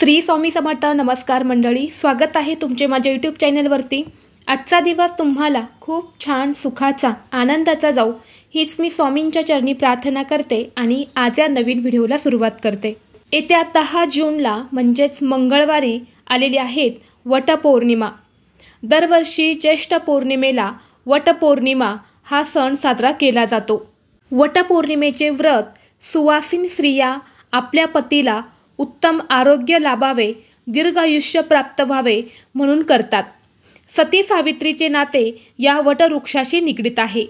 श्री स्वामी समर्थ. नमस्कार मंडळी, स्वागत आहे तुमचे माझ्या यूट्यूब चॅनलवरती. आजचा दिवस तुम्हाला खूप छान सुखाचा आनंदाचा जाऊ हीच मी स्वामींच्या चरणी प्रार्थना करते आणि आज या नवीन व्हिडिओला सुरुवात करते. येत्या 10 जूनला म्हणजेच मंगळवारी आलेली आहेत वटपौर्णिमा. दरवर्षी ज्येष्ठ पौर्णिमेला वटपौर्णिमा हा सण साजरा केला जातो. वटपौर्णिमेचे व्रत सुवासिन स्त्रिया आपल्या पतीला उत्तम आरोग्य लाभावे, दीर्घायुष्य प्राप्त व्हावे म्हणून करतात. सती सावित्रीचे नाते या वटवृक्षाशी निगडित आहे.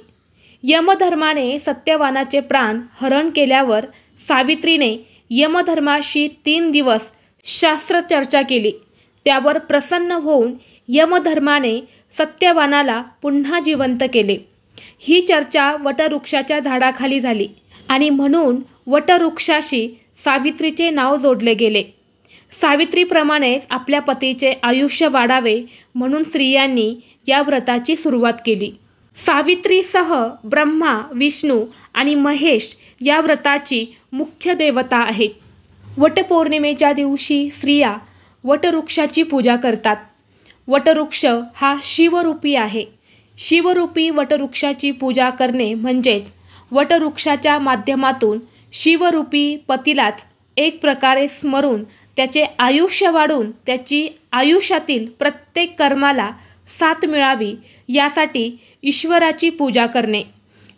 यमधर्माने सत्यवानाचे प्राण हरण केल्यावर सावित्रीने यमधर्माशी 3 दिवस शास्त्रचर्चा केली. त्यावर प्रसन्न होऊन यमधर्माने सत्यवानाला पुन्हा जिवंत केले. ही चर्चा वटवृक्षाच्या झाडाखाली झाली आणि म्हणून वटवृक्षाशी सावित्रीचे नाव जोडले गेले. सावित्रीप्रमाणेच आपल्या पतीचे आयुष्य वाढावे म्हणून स्त्रियांनी या व्रताची सुरुवात केली. सावित्रीसह ब्रह्मा, विष्णू आणि महेश या व्रताची मुख्य देवता आहेत. वटपौर्णिमेच्या दिवशी स्त्रिया वटवृक्षाची पूजा करतात. वटवृक्ष हा शिवरूपी आहे. शिवरूपी वटवृक्षाची पूजा करणे म्हणजेच वटवृक्षाच्या माध्यमातून शिवरूपी पतीलाच एक प्रकारे स्मरून त्याचे आयुष्य वाढून त्याची आयुष्यातील प्रत्येक कर्माला साथ मिळावी यासाठी ईश्वराची पूजा करणे.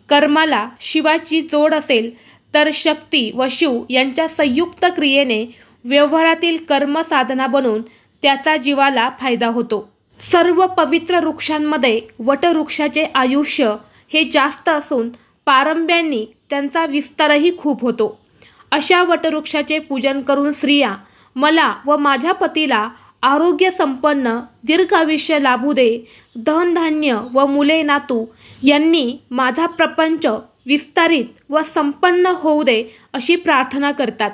कर्माला शिवाची जोड असेल तर शक्ती व शिव यांच्या संयुक्त क्रियेने व्यवहारातील कर्म साधना बनून त्याचा जीवाला फायदा होतो. सर्व पवित्र वृक्षांमध्ये वटवृक्षाचे आयुष्य हे जास्त असून पारंब्यांनी त्यांचा विस्तारही खूप होतो. अशा वटवृक्षाचे पूजन करून स्त्रिया मला व माझ्या पतीला आरोग्य संपन्न दीर्घायुष्य लाभू दे, धनधान्य व मुले नातू यांनी माझा प्रपंच विस्तारित व संपन्न होऊ दे अशी प्रार्थना करतात.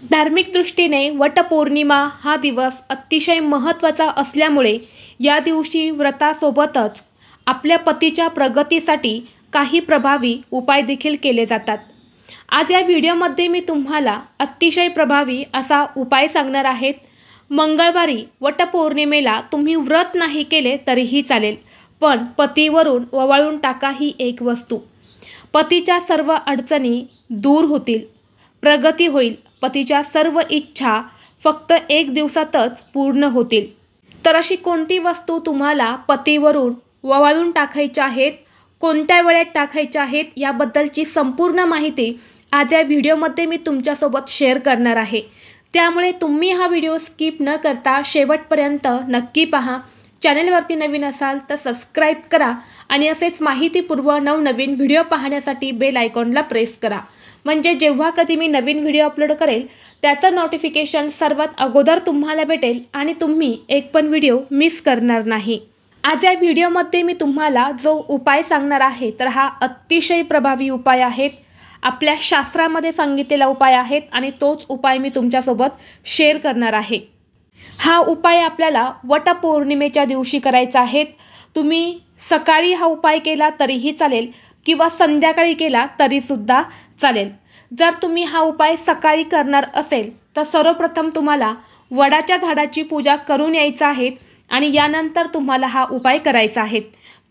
धार्मिक दृष्टीने वटपौर्णिमा हा दिवस अतिशय महत्त्वाचा असल्यामुळे या दिवशी व्रतासोबतच आपल्या पतीच्या प्रगतीसाठी काही प्रभावी उपाय देखील केले जातात. आज या व्हिडिओमध्ये मी तुम्हाला अतिशय प्रभावी असा उपाय सांगणार आहेत. मंगळवारी वटपौर्णिमेला तुम्ही व्रत नाही केले तरीही चालेल, पण पतीवरून ववाळून टाका ही एक वस्तू. पतीच्या सर्व अडचणी दूर होतील, प्रगती होईल. पतीच्या सर्व इच्छा फक्त 1 दिवसातच पूर्ण होतील. तर अशी कोणती वस्तू तुम्हाला पतीवरून ववाळून टाकायच्या आहेत, कोणत्या वेळेत टाकायच्या आहेत याबद्दलची संपूर्ण माहिती आज या व्हिडिओमध्ये मी तुमच्यासोबत शेअर करणार आहे. त्यामुळे तुम्ही हा व्हिडिओ स्किप न करता शेवटपर्यंत नक्की पहा. चॅनलवरती नवीन असाल तर सबस्क्राईब करा आणि असेच माहितीपूर्व नवनवीन व्हिडिओ पाहण्यासाठी बेल आयकॉनला प्रेस करा. म्हणजे जेव्हा कधी मी नवीन व्हिडिओ अपलोड करेल त्याचं नोटिफिकेशन सर्वात अगोदर तुम्हाला भेटेल आणि तुम्ही एक पण व्हिडिओ मिस करणार नाही. आज या व्हिडिओमध्ये मी तुम्हाला जो उपाय सांगणार आहे तर हा अतिशय प्रभावी उपाय आहेत. आपल्या शास्त्रामध्ये सांगितलेला उपाय आहेत आणि तोच उपाय मी तुमच्यासोबत शेअर करणार आहे. हा उपाय आपल्याला वटपौर्णिमेच्या दिवशी करायचा आहे. तुम्ही सकाळी हा उपाय केला तरीही चालेल किंवा संध्याकाळी केला तरीसुद्धा चालेल. जर तुम्ही हा उपाय सकाळी करणार असेल तर सर्वप्रथम तुम्हाला वडाच्या झाडाची पूजा करून यायचं आहे आणि यानंतर तुम्हाला हा उपाय करायचा आहे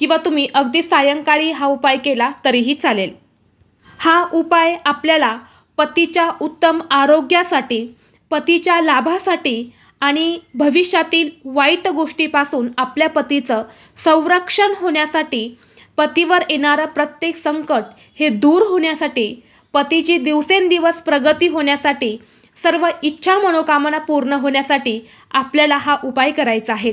किंवा तुम्ही अगदी सायंकाळी हा उपाय केला तरीही चालेल. हा उपाय आपल्याला पतीच्या उत्तम आरोग्यासाठी, पतीच्या लाभासाठी आणि भविष्यातील वाईट गोष्टीपासून आपल्या पतीचं संरक्षण होण्यासाठी, पतीवर येणारं प्रत्येक संकट हे दूर होण्यासाठी, पतीची दिवसेंदिवस प्रगती होण्यासाठी, सर्व इच्छा मनोकामना पूर्ण होण्यासाठी आपल्याला हा उपाय करायचा आहे.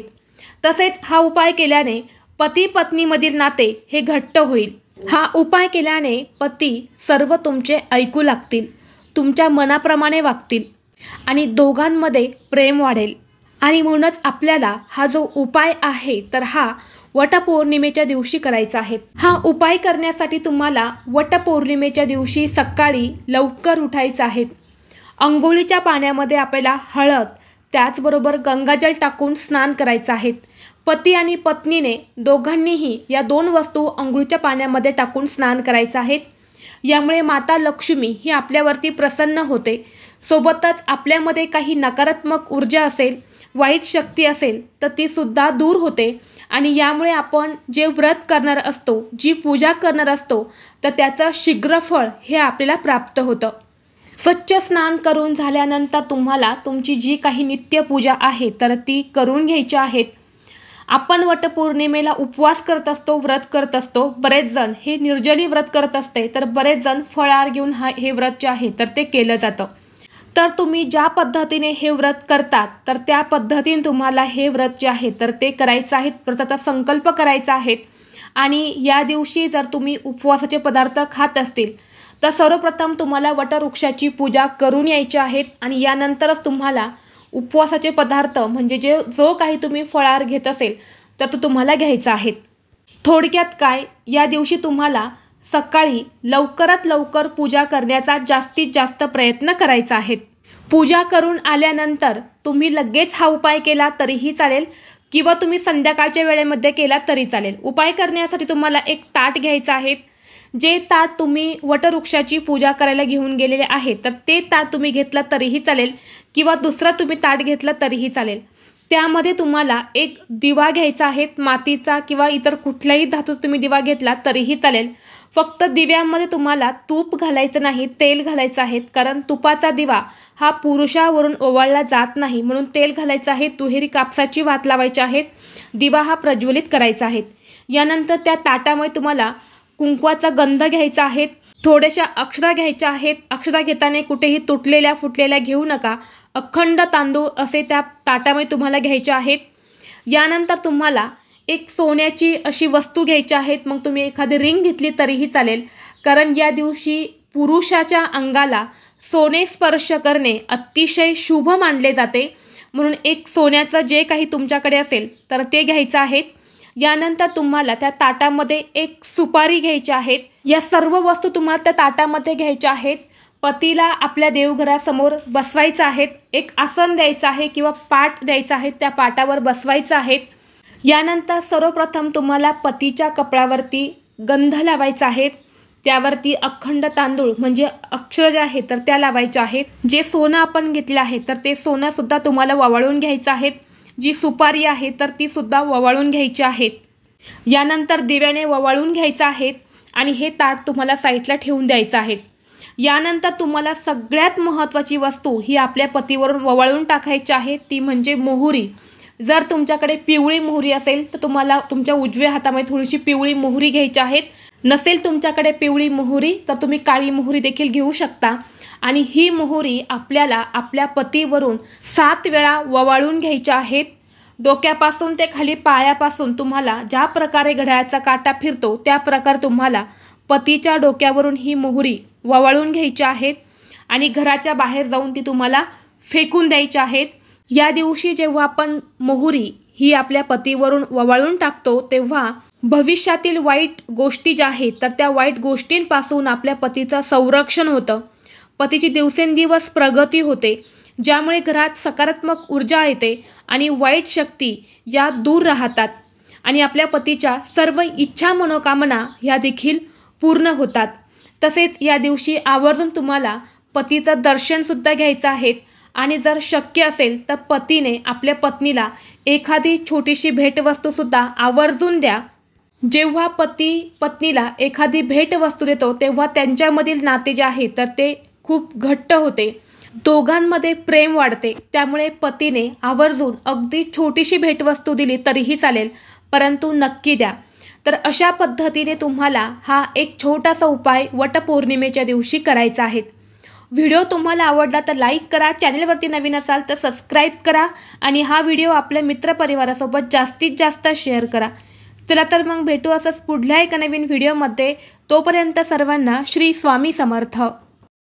तसेच हा उपाय केल्याने पती पत्नीमधील नाते हे घट्ट होईल. हा उपाय केल्याने पती सर्व तुमचे ऐकू लागतील, तुमच्या मनाप्रमाणे वागतील आणि दोघांमध्ये प्रेम वाढेल. आणि म्हणूनच आपल्याला हा जो उपाय आहे तर हा वटपौर्णिमेच्या दिवशी करायचा आहे. हा उपाय करण्यासाठी तुम्हाला वटपौर्णिमेच्या दिवशी सकाळी लवकर उठायचं आहे. अंघोळीच्या पाण्यामध्ये आपल्याला हळद त्याचबरोबर गंगाजल टाकून स्नान करायचं आहे. पती आणि पत्नीने दोघांनीही या 2 वस्तू अंघोळीच्या पाण्यामध्ये टाकून स्नान करायचं आहे. यामुळे माता लक्ष्मी ही आपल्यावरती प्रसन्न होते. सोबतच आपल्यामध्ये काही नकारात्मक ऊर्जा असेल, वाईट शक्ती असेल तर ती सुद्धा दूर होते आणि यामुळे आपण जे व्रत करणार असतो, जी पूजा करणार असतो तर त्याचं शीघ्र फळ हे आपल्याला प्राप्त होतं। स्वच्छ स्नान करून झाल्यानंतर तुम्हाला तुमची जी काही नित्यपूजा आहे तर ती करून घ्यायची आहेत। आपण वटपौर्णिमेला उपवास करत असतो, व्रत करत असतो। बरेच जण हे निर्जली व्रत करत असते तर बरेच जण फळाहार घेऊन हे व्रत जे आहे तर ते केलं जातं। तर तुम्ही ज्या पद्धतीने हे व्रत करतात तर त्या पद्धतीने तुम्हाला हे व्रत जे आहे तर ते करायचं आहे, व्रताचा संकल्प करायचा आहे। आणि या दिवशी जर तुम्ही उपवासाचे पदार्थ खात असतील तर सर्वप्रथम तुम्हाला वटवृक्षाची पूजा करून यायची आहेत आणि यानंतरच तुम्हाला उपवासाचे पदार्थ म्हणजे जो काही तुम्ही फळाहार घेत असेल तर तो तुम्हाला घ्यायचा आहे। थोडक्यात काय, या दिवशी तुम्हाला सकाळी लवकरात लवकर पूजा करण्याचा जास्तीत जास्त प्रयत्न करायचा आहे। पूजा करून आल्यानंतर तुम्ही लगेच हा उपाय केला तरीही चालेल किंवा तुम्ही संध्याकाळच्या वेळेमध्ये केला तरी चालेल। उपाय करण्यासाठी तुम्हाला एक ताट घ्यायचं आहे। जे ताट तुम्ही वटवृक्षाची पूजा करायला घेऊन गेलेले आहे तर ते ताट तुम्ही घेतलं तरीही चालेल किंवा दुसरा तुम्ही ताट घेतलं तरीही चालेल। त्यामध्ये तुम्हाला एक दिवा घ्यायचा आहे, मातीचा किंवा इतर कुठल्याही धातूचा तुम्ही दिवा घेतला तरीही चालेल। फक्त दिव्यामध्ये तुम्हाला तूप घालायचं नाही, तेल घालायचं आहे, कारण तुपाचा दिवा हा पुरुषावरून ओवाळला जात नाही, म्हणून तेल घालायचं आहे। दुहेरी कापसाची वात लावायची आहे, दिवा हा प्रज्वलित करायचा आहे। यानंतर त्या ताटामध्ये तुम्हाला कुंकवाचा गंध घ्यायचा आहे, थोड्याशा अक्षता घ्यायच्या आहेत। अक्षता घेताना कुठेही तुटलेल्या फुटलेल्या घेऊ नका, अखंड तांदूळ असे त्या ताटामध्ये तुम्हाला घ्यायचे आहेत। यानंतर तुम्हाला एक सोन्याची अशी वस्तू घ्यायची आहे, मग तुम्ही एखादी रिंग घेतली तरीही चालेल, कारण या दिवशी पुरुषाच्या अंगाला सोने स्पर्श करणे अतिशय शुभ मानले जाते, म्हणून एक सोन्याचं जे काही तुमच्याकडे असेल तर ते घ्यायचं आहे। यानंतर तुम्हाला त्या ताटामध्ये एक सुपारी घ्यायची आहे। या सर्व वस्तू तुम्हाला त्या ताटामध्ये घ्यायच्या आहेत। पतीला आपल्या देवघरासमोर बसवायचं आहे, एक आसन द्यायचं आहे किंवा पाट द्यायचा आहे, त्या पाटावर बसवायचं आहे। यानंतर सर्वप्रथम तुम्हाला पतीच्या कपाळावरती गंध लावायचा आहे, त्यावरती अखंड तांदूळ म्हणजे अक्षर जे आहे तर त्या लावायच्या आहेत। जे सोनं आपण घेतलं आहे तर ते सोनं सुद्धा तुम्हाला ववाळून घ्यायचं आहे। जी सुपारी आहे तर ती सुद्धा ववाळून घ्यायची आहेत। यानंतर दिव्याने ववाळून घ्यायचं आहे आणि हे ताट तुम्हाला साईडला ठेवून द्यायचं आहे। यानंतर तुम्हाला सगळ्यात महत्त्वाची वस्तू ही आपल्या पतीवरून ववाळून टाकायची आहे, ती म्हणजे मोहरी। जर तुमच्याकडे पिवळी मोहरी असेल तर तुम्हाला तुमच्या उजव्या हातामध्ये थोडीशी पिवळी मोहरी घ्यायची आहे। नसेल तुमच्याकडे पिवळी मोहरी तर तुम्ही काळी मोहरी देखील घेऊ शकता आणि ही मोहरी आपल्याला आपल्या पतीवरून 7 वेळा ववाळून घ्यायच्या आहेत। डोक्यापासून ते खाली पायापासून तुम्हाला ज्या प्रकारे घड्याळाचा काटा फिरतो त्या प्रकारे तुम्हाला पतीच्या डोक्यावरून ही मोहरी ववाळून घ्यायची आहेत आणि घराच्या बाहेर जाऊन ती तुम्हाला फेकून द्यायची आहेत। या दिवशी जेव्हा आपण मोहरी ही आपल्या पतीवरून ववाळून टाकतो तेव्हा भविष्यातील वाईट गोष्टी ज्या आहेत तर त्या वाईट गोष्टींपासून आपल्या पतीचं संरक्षण होतं, पतीची दिवसेंदिवस प्रगती होते, ज्यामुळे घरात सकारात्मक ऊर्जा येते आणि वाईट शक्ती या दूर राहतात आणि आपल्या पतीच्या सर्व इच्छा मनोकामना ह्या देखील पूर्ण होतात। तसेच या दिवशी आवर्जून तुम्हाला पतीचं दर्शनसुद्धा घ्यायचं आहे आणि जर शक्य असेल तर पतीने आपल्या पत्नीला एखादी छोटीशी भेटवस्तूसुद्धा आवर्जून द्या। जेव्हा पती पत्नीला एखादी भेटवस्तू देतो तेव्हा त्यांच्यामधील नाते जे आहे तर ते खूप घट्ट होते, दोघांमध्ये प्रेम वाढते। त्यामुळे पतीने आवर्जून अगदी छोटीशी भेटवस्तू दिली तरीही चालेल, परंतु नक्की द्या। तर अशा पद्धतीने तुम्हाला हा एक छोटासा उपाय वटपौर्णिमेच्या दिवशी करायचा आहे। व्हिडिओ तुम्हाला आवडला तर लाईक करा, चॅनलवरती नवीन असाल तर सबस्क्राईब करा आणि हा व्हिडिओ आपल्या मित्रपरिवारासोबत जास्तीत जास्त शेअर करा। चला तर मग भेटू असंच पुढल्या एका नवीन व्हिडिओमध्ये। तोपर्यंत सर्वांना श्री स्वामी समर्थ।